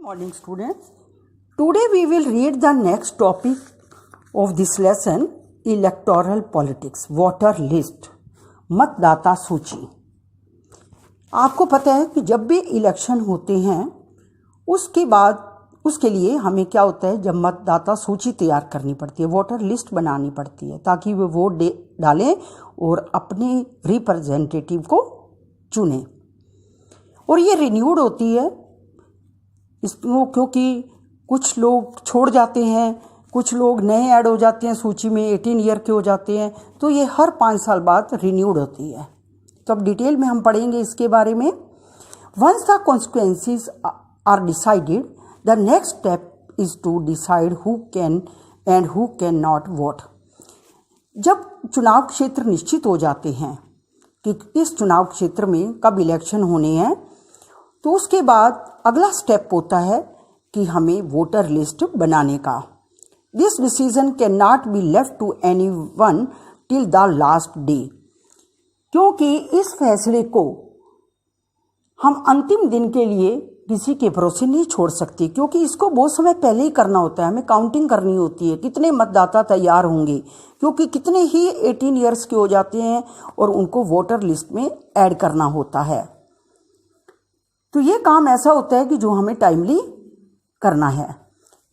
Morning students. Today we will read the next topic of this lesson, electoral politics, voter list, मतदाता सूची। आपको पता है कि जब भी इलेक्शन होते हैं उसके बाद उसके लिए हमें क्या होता है, जब मतदाता सूची तैयार करनी पड़ती है, वोटर लिस्ट बनानी पड़ती है ताकि वे वोट डालें और अपने रिप्रेजेंटेटिव को चुनें। और ये रिन्यूड होती है इसको, क्योंकि कुछ लोग छोड़ जाते हैं, कुछ लोग नए ऐड हो जाते हैं सूची में, 18 ईयर के हो जाते हैं, तो ये हर 5 साल बाद रिन्यूड होती है। तो अब डिटेल में हम पढ़ेंगे इसके बारे में। Once the consequences are decided, the next step is to decide who can and who can not vote. जब चुनाव क्षेत्र निश्चित हो जाते हैं कि इस चुनाव क्षेत्र में कब इलेक्शन होने हैं, तो उसके बाद अगला स्टेप होता है कि हमें वोटर लिस्ट बनाने का। This decision can not be left to any one till the last day, क्योंकि इस फैसले को हम अंतिम दिन के लिए किसी के भरोसे नहीं छोड़ सकते, क्योंकि इसको बहुत समय पहले ही करना होता है। हमें काउंटिंग करनी होती है, कितने मतदाता तैयार होंगे, क्योंकि कितने ही 18 ईयर्स के हो जाते हैं और उनको वोटर लिस्ट में ऐड करना होता है। तो ये काम ऐसा होता है कि जो हमें टाइमली करना है।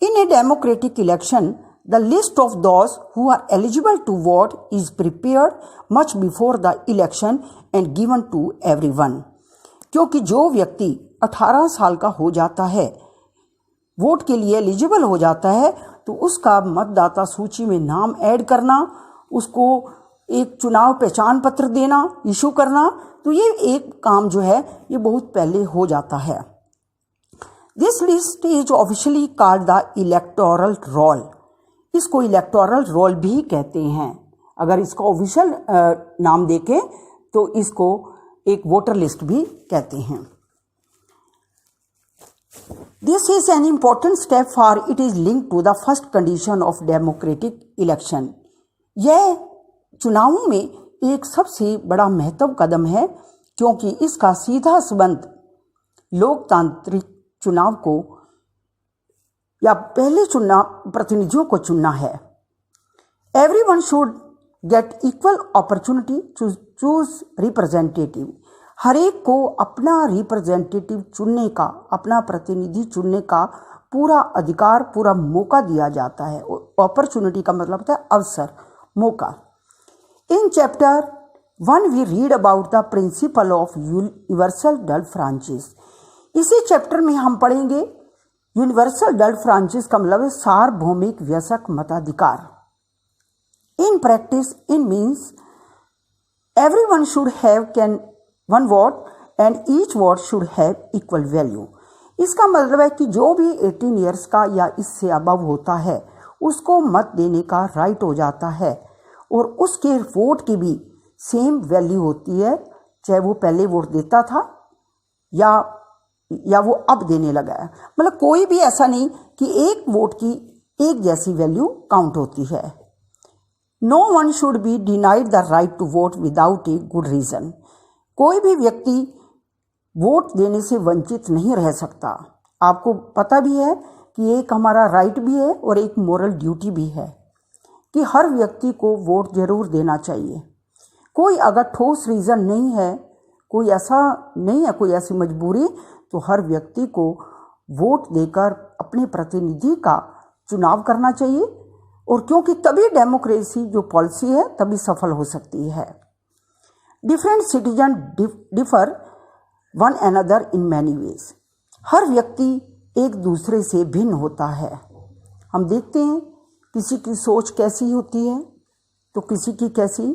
In a democratic election the list of those who are eligible to vote is prepared much before the election and given to everyone. क्योंकि जो व्यक्ति 18 साल का हो जाता है, वोट के लिए एलिजिबल हो जाता है, तो उसका मतदाता सूची में नाम ऐड करना, उसको एक चुनाव पहचान पत्र देना, इशू करना, तो ये एक काम जो है ये बहुत पहले हो जाता है। This list is officially called the electoral roll. इसको इलेक्टोरल रोल भी कहते हैं। अगर इसका ऑफिशियल नाम देखें तो इसको एक वोटर लिस्ट भी कहते हैं। This is an important step for it is linked to the first condition of democratic election. यह चुनावों में एक सबसे बड़ा महत्व कदम है, क्योंकि इसका सीधा संबंध लोकतांत्रिक चुनाव को या पहले चुनाव प्रतिनिधियों को चुनना है। Everyone should get equal opportunity to choose representative. हर एक को अपना रिप्रेजेंटेटिव चुनने का, अपना प्रतिनिधि चुनने का पूरा अधिकार, पूरा मौका दिया जाता है। अपॉर्चुनिटी का मतलब होता है अवसर, मौका। In chapter 1 we read about the principle of universal dual franchise। इसी चैप्टर में हम पढ़ेंगे यूनिवर्सल डल फ्रांचाइज का मतलब है सार्वभौमिक वयस्क मताधिकार। In practice in means everyone should have can one vote and each vote should have equal value. इसका मतलब है कि जो भी 18 ईयर्स का या इससे अबव होता है उसको मत देने का राइट हो जाता है, और उसके वोट की भी सेम वैल्यू होती है, चाहे वो पहले वोट देता था या वो अब देने लगा है। मतलब कोई भी ऐसा नहीं कि एक वोट की एक जैसी वैल्यू काउंट होती है। No one should be denied the right to vote without a good reason. कोई भी व्यक्ति वोट देने से वंचित नहीं रह सकता। आपको पता भी है कि एक हमारा राइट भी है और एक मोरल ड्यूटी भी है कि हर व्यक्ति को वोट जरूर देना चाहिए। कोई अगर ठोस रीज़न नहीं है, कोई ऐसा नहीं है, कोई ऐसी मजबूरी, तो हर व्यक्ति को वोट देकर अपने प्रतिनिधि का चुनाव करना चाहिए। और क्योंकि तभी डेमोक्रेसी जो पॉलिसी है तभी सफल हो सकती है। Different citizen differ one another in many ways. हर व्यक्ति एक दूसरे से भिन्न होता है। हम देखते हैं किसी की सोच कैसी होती है तो किसी की कैसी।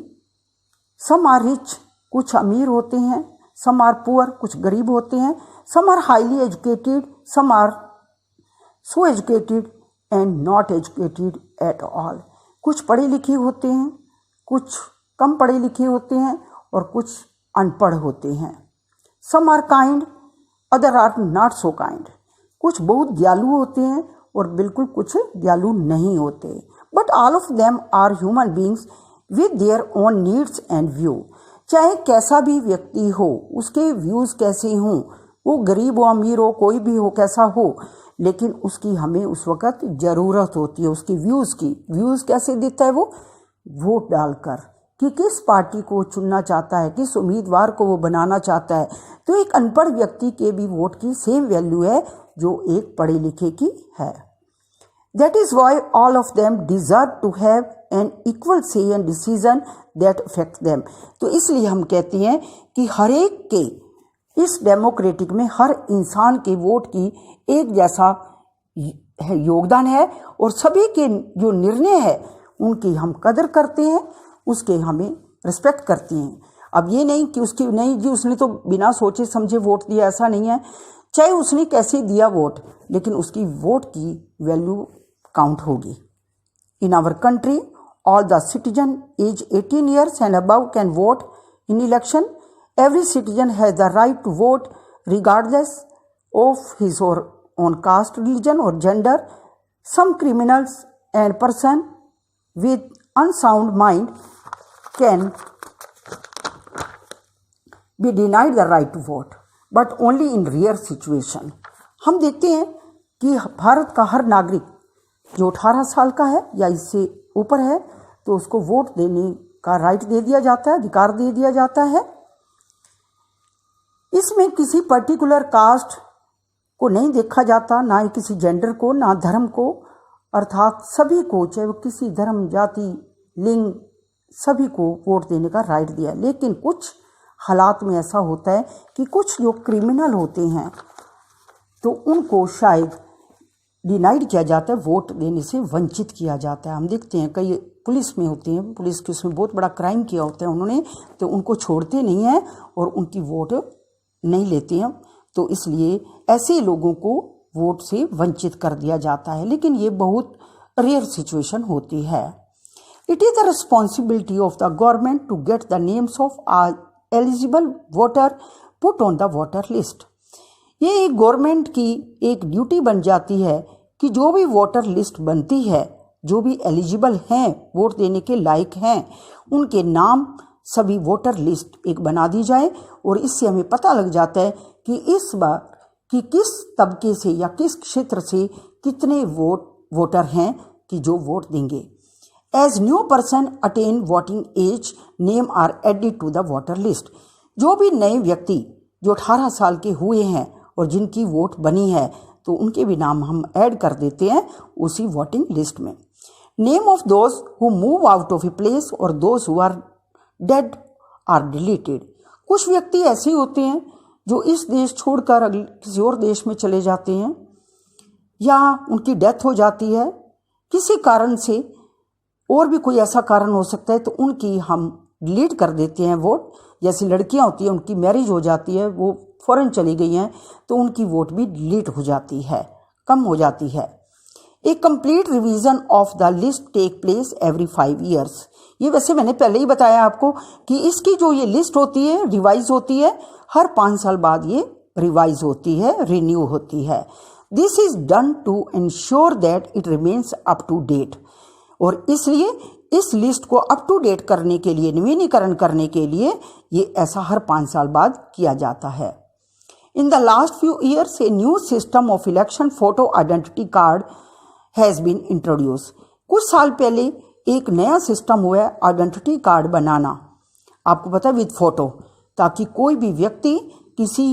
सम आर रिच, कुछ अमीर होते हैं, सम आर पुअर, कुछ गरीब होते हैं, some are highly educated, some are so educated and not educated at all. कुछ पढ़े लिखे होते हैं, कुछ कम पढ़े लिखे होते हैं और कुछ अनपढ़ होते हैं। Some are kind, other are not so kind. कुछ बहुत दयालु होते हैं और बिल्कुल कुछ दयालु नहीं होते। But all of them are human beings with their own needs and view. चाहे कैसा भी व्यक्ति हो, उसके व्यूज कैसे हों, वो गरीब हो अमीर हो कोई भी हो कैसा हो, लेकिन उसकी हमें उस वक़्त ज़रूरत होती है, उसकी व्यूज़ की। व्यूज़ कैसे देता है वो? वोट डालकर, कि किस पार्टी को चुनना चाहता है, किस उम्मीदवार को वो बनाना चाहता है। तो एक अनपढ़ व्यक्ति के भी वोट की सेम वैल्यू है जो एक पढ़े लिखे की है। That is why all of them deserve to have an equal say and decision that affect them. तो इसलिए हम कहते हैं कि हर एक के इस डेमोक्रेटिक में हर इंसान के वोट की एक जैसा योगदान है और सभी के जो निर्णय है उनकी हम कदर करते हैं, उसके हमें रिस्पेक्ट करते हैं। अब ये नहीं कि उसकी नहीं जी उसने तो बिना सोचे समझे वोट दिया, ऐसा नहीं है। चाहे उसने कैसे दिया वोट, लेकिन उसकी वोट की वैल्यू काउंट होगी। In our country all the citizen age 18 years and above can vote in election. Every citizen has the right to vote regardless of his or own caste, religion or gender. Some criminals and person with unsound mind can be denied the right to vote, but only in rare situation. हम देखते हैं कि भारत का हर नागरिक जो 18 साल का है या इससे ऊपर है तो उसको वोट देने का राइट दे दिया जाता है, अधिकार दे दिया जाता है। इसमें किसी पर्टिकुलर कास्ट को नहीं देखा जाता, ना ही किसी जेंडर को, ना धर्म को, अर्थात सभी को, चाहे वो किसी धर्म, जाति, लिंग, सभी को वोट देने का राइट दिया। लेकिन कुछ हालात में ऐसा होता है कि कुछ जो क्रिमिनल होते हैं तो उनको शायद डिनाइड किया जाता है, वोट देने से वंचित किया जाता है। हम देखते हैं कई पुलिस में होते हैं, पुलिस के उसमें बहुत बड़ा क्राइम किया होता है उन्होंने, तो उनको छोड़ते नहीं हैं और उनकी वोट नहीं लेते हैं। तो इसलिए ऐसे लोगों को वोट से वंचित कर दिया जाता है, लेकिन ये बहुत रेयर सिचुएशन होती है। It is the responsibility of the government to get the names of eligible voter put on the voter list. ये एक गवर्नमेंट की एक ड्यूटी बन जाती है कि जो भी वोटर लिस्ट बनती है, जो भी एलिजिबल हैं, वोट देने के लायक हैं, उनके नाम सभी वोटर लिस्ट एक बना दी जाए और इससे हमें पता लग जाता है कि इस बार कि किस तबके से या किस क्षेत्र से कितने वोटर हैं कि जो वोट देंगे। As new person attain voting age name are added to the voter list. जो भी नए व्यक्ति जो 18 साल के हुए हैं और जिनकी वोट बनी है तो उनके भी नाम हम ऐड कर देते हैं उसी वोटिंग लिस्ट में। Name of those who move out of a place और those who are dead are deleted. कुछ व्यक्ति ऐसे होते हैं जो इस देश छोड़कर किसी और देश में चले जाते हैं या उनकी डेथ हो जाती है किसी कारण से, और भी कोई ऐसा कारण हो सकता है, तो उनकी हम डिलीट कर देते हैं वोट। जैसी लड़कियां होती हैं, उनकी मैरिज हो जाती है, वो फॉरेन चली गई हैं, तो उनकी वोट भी डिलीट हो जाती है, कम हो जाती है। A complete revision of the list take place every 5 years. ये वैसे मैंने पहले ही बताया आपको कि इसकी जो ये लिस्ट होती है रिवाइज होती है, हर 5 साल बाद ये रिवाइज होती है, रिन्यू होती है। This is done to ensure that it remains up to date. और इसलिए इस लिस्ट को अप टू डेट करने के लिए, नवीनीकरण करने के लिए ये ऐसा हर 5 साल बाद किया जाता है। In the last few years a new system of election photo identity card has been introduce. कुछ साल पहले एक नया सिस्टम हुआ है आइडेंटिटी कार्ड बनाना, आपको पता है, विद फोटो, ताकि कोई भी व्यक्ति किसी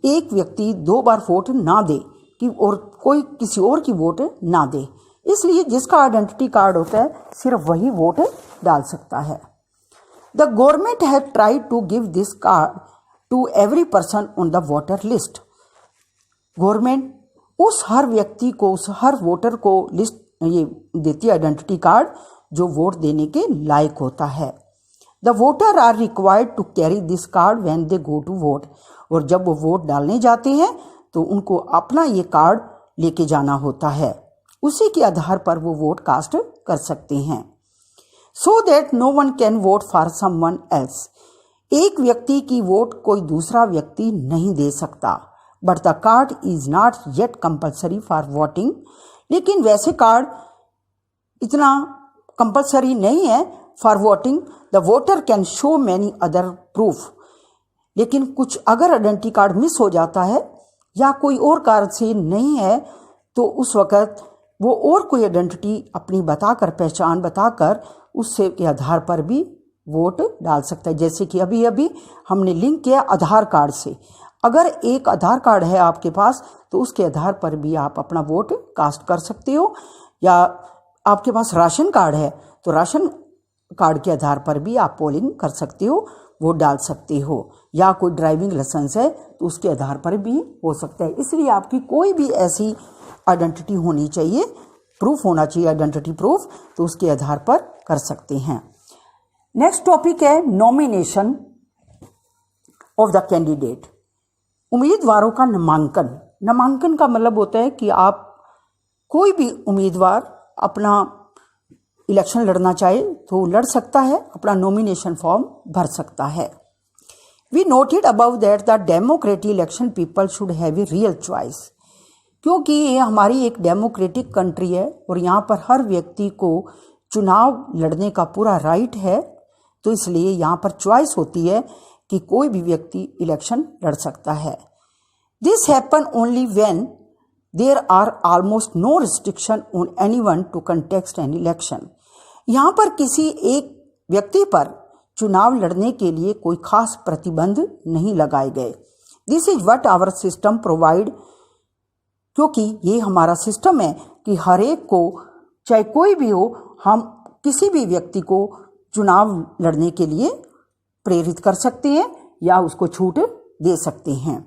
एक व्यक्ति 2 बार वोट ना दे कि और कोई किसी और की वोट ना दे। इसलिए जिसका आइडेंटिटी कार्ड होता है सिर्फ वही वोट डाल सकता है। The government have tried to give this card to every person on the voter list. Government उस हर व्यक्ति को, उस हर वोटर को लिस्ट ये देती है आइडेंटिटी कार्ड जो वोट देने के लायक होता है। The voter are required to carry this card when they go to vote. और जब वो वोट डालने जाते हैं तो उनको अपना ये कार्ड लेके जाना होता है, उसी के आधार पर वो वोट कास्ट कर सकते हैं। So that no one can vote for someone else. एक व्यक्ति की वोट कोई दूसरा व्यक्ति नहीं दे सकता। But the card is not yet compulsory for voting. लेकिन वैसे कार्ड इतना कंपल्सरी नहीं है for voting. The voter can show many other proof. लेकिन कुछ अगर आइडेंटिटी कार्ड मिस हो जाता है या कोई और कारण से नहीं है तो उस वक़्त वो और कोई आइडेंटिटी अपनी बताकर, पहचान बताकर, उससे के आधार पर भी वोट डाल सकता है। जैसे कि अभी अभी हमने लिंक किया आधार कार्ड से। अगर एक आधार कार्ड है आपके पास तो उसके आधार पर भी आप अपना वोट कास्ट कर सकते हो, या आपके पास राशन कार्ड है तो राशन कार्ड के आधार पर भी आप पोलिंग कर सकते हो, वोट डाल सकते हो, या कोई ड्राइविंग लाइसेंस है तो उसके आधार पर भी हो सकता है। इसलिए आपकी कोई भी ऐसी आइडेंटिटी होनी चाहिए, प्रूफ होना चाहिए, आइडेंटिटी प्रूफ, तो उसके आधार पर कर सकते हैं। नेक्स्ट टॉपिक है नॉमिनेशन ऑफ द कैंडिडेट। उम्मीदवारों का नामांकन। नामांकन का मतलब होता है कि आप कोई भी उम्मीदवार अपना इलेक्शन लड़ना चाहे तो लड़ सकता है, अपना नॉमिनेशन फॉर्म भर सकता है। We noted above that the democratic election people should have a real choice. क्योंकि ये हमारी एक डेमोक्रेटिक कंट्री है और यहाँ पर हर व्यक्ति को चुनाव लड़ने का पूरा राइट है, तो इसलिए यहाँ पर चॉइस होती है कि कोई भी व्यक्ति इलेक्शन लड़ सकता है। This happen only when there are almost no restriction on anyone to contest an election. यहाँ पर किसी एक व्यक्ति पर चुनाव लड़ने के लिए कोई खास प्रतिबंध नहीं लगाए गए। This is what our system provide, क्योंकि ये हमारा सिस्टम है कि हर एक को, चाहे कोई भी हो, हम किसी भी व्यक्ति को चुनाव लड़ने के लिए प्रेरित कर सकते हैं या उसको छूट दे सकते हैं।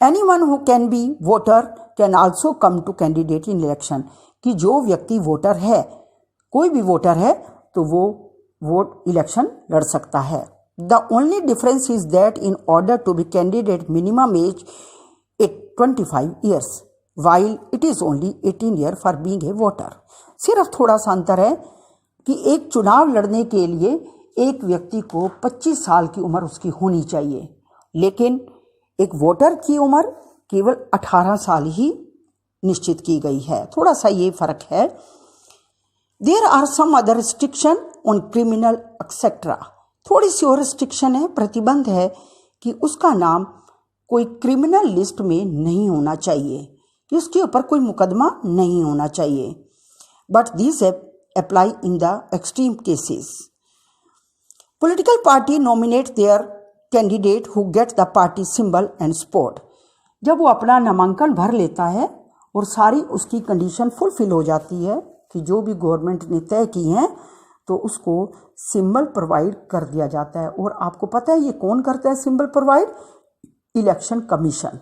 Anyone who can be voter can also come to candidate in election, कि जो व्यक्ति वोटर है, कोई भी वोटर है, तो वो वोट इलेक्शन लड़ सकता है। The only difference is that in order to be candidate minimum age 25 years while it is only 18 year for being a voter. सिर्फ थोड़ा सा अंतर है कि एक चुनाव लड़ने के लिए एक व्यक्ति को 25 साल की उम्र उसकी होनी चाहिए, लेकिन एक वोटर की उम्र केवल 18 साल ही निश्चित की गई है। थोड़ा सा ये फर्क है। There are some other restriction on criminal etcetera. थोड़ी सी और रिस्ट्रिक्शन है, प्रतिबंध है कि उसका नाम कोई क्रिमिनल लिस्ट में नहीं होना चाहिए, कि उसके ऊपर कोई मुकदमा नहीं होना चाहिए। But this apply in the extreme cases. Political party nominate their candidate who get the party symbol and support। जब वो अपना नामांकन भर लेता है और सारी उसकी कंडीशन फुलफिल हो जाती है कि जो भी गवर्नमेंट ने तय की हैं, तो उसको सिंबल प्रोवाइड कर दिया जाता है। और आपको पता है ये कौन करता है सिंबल प्रोवाइड? Election commission.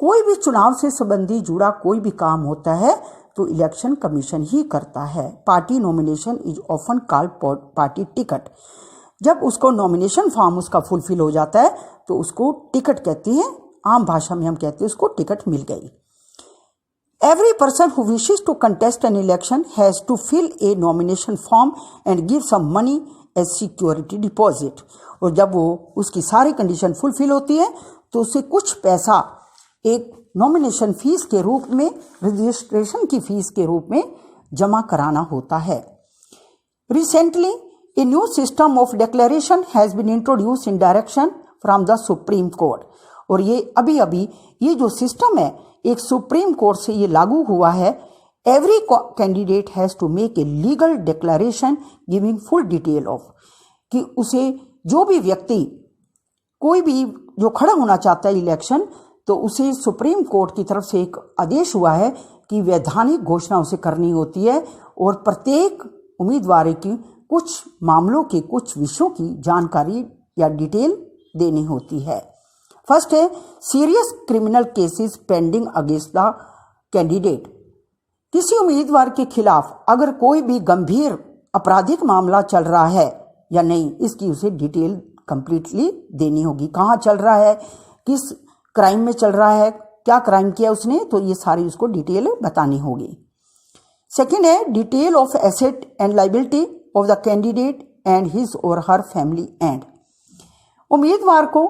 कोई भी चुनाव से संबंधी जुड़ा कोई भी काम होता है तो इलेक्शन कमीशन ही करता है। Party nomination is often called party ticket. जब उसको नॉमिनेशन फॉर्म उसका फुलफिल हो जाता है तो उसको टिकट कहते हैं, आम भाषा में हम कहते हैं उसको टिकट मिल गई। Every person who wishes to contest an election has to fill a nomination form and give some money as security deposit. और जब वो उसकी सारी कंडीशन फुलफिल होती है तो उसे कुछ पैसा एक नॉमिनेशन फीस के रूप में, रजिस्ट्रेशन की फीस के रूप में जमा कराना होता है। Recently A new system of declaration has been introduced in direction from the Supreme Court। और ये अभी अभी ये जो सिस्टम है एक सुप्रीम कोर्ट से ये लागू हुआ है। Every candidate has to make a legal declaration giving full detail of, कि उसे जो भी व्यक्ति, कोई भी जो खड़ा होना चाहता है इलेक्शन, तो उसे सुप्रीम कोर्ट की तरफ से एक आदेश हुआ है कि वैधानिक घोषणा उसे करनी होती है और प्रत्येक उम्मीदवार की कुछ मामलों के, कुछ विषयों की जानकारी या डिटेल देनी होती है। फर्स्ट है serious criminal cases pending against the candidate. किसी उम्मीदवार के खिलाफ अगर कोई भी गंभीर आपराधिक मामला चल रहा है या नहीं, इसकी उसे डिटेल कंप्लीटली देनी होगी। कहाँ चल रहा है, किस क्राइम में चल रहा है, क्या क्राइम किया उसने, तो ये सारी उसको डिटेल बतानी होगी। सेकेंड है detail of asset and liability of the candidate and his और हर फैमिली एंड। उम्मीदवार को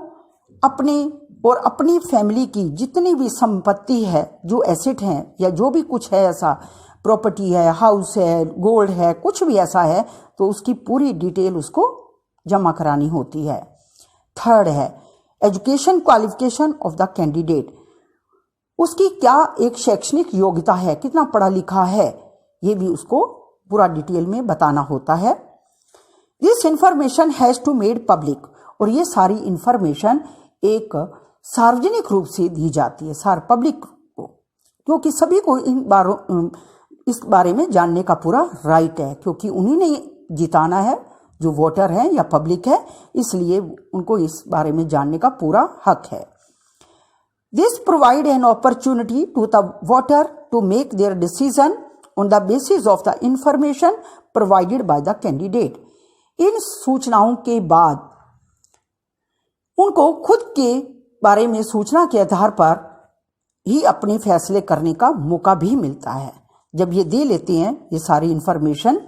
अपनी और अपनी फैमिली की जितनी भी संपत्ति है, जो एसेट हैं या जो भी कुछ है, ऐसा प्रॉपर्टी है, हाउस है, गोल्ड है, कुछ भी ऐसा है, तो उसकी पूरी डिटेल उसको जमा करानी होती है। थर्ड है education qualification of the candidate. उसकी क्या एक शैक्षणिक योग्यता है, कितना पढ़ा लिखा है, ये भी उसको पूरा डिटेल में बताना होता है। This information has to made public, और ये सारी इंफॉर्मेशन एक सार्वजनिक रूप से दी जाती है सार पब्लिक को, क्योंकि सभी को इस बारे में जानने का पूरा राइट है, क्योंकि उन्हीं ने जिताना है, जो वोटर हैं या पब्लिक है, इसलिए उनको इस बारे में जानने का पूरा हक है। This provide an opportunity to the voter to make their decision on the basis of the information provided by the candidate. इन सूचनाओं के बाद उनको खुद के बारे में सूचना के आधार पर ही अपने फैसले करने का मौका भी मिलता है। जब ये दे लेते हैं ये सारी इंफॉर्मेशन,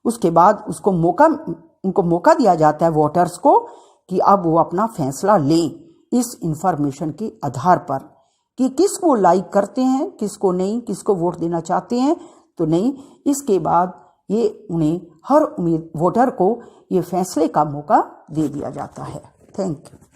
उसके बाद उनको मौका दिया जाता है वोटर्स को कि अब वो अपना फैसला लें इस इंफॉर्मेशन के आधार पर कि किसको लाइक करते हैं, किसको नहीं, किसको वोट देना चाहते हैं तो नहीं। इसके बाद ये उन्हें हर वोटर को ये फैसले का मौका दे दिया जाता है। Thank you.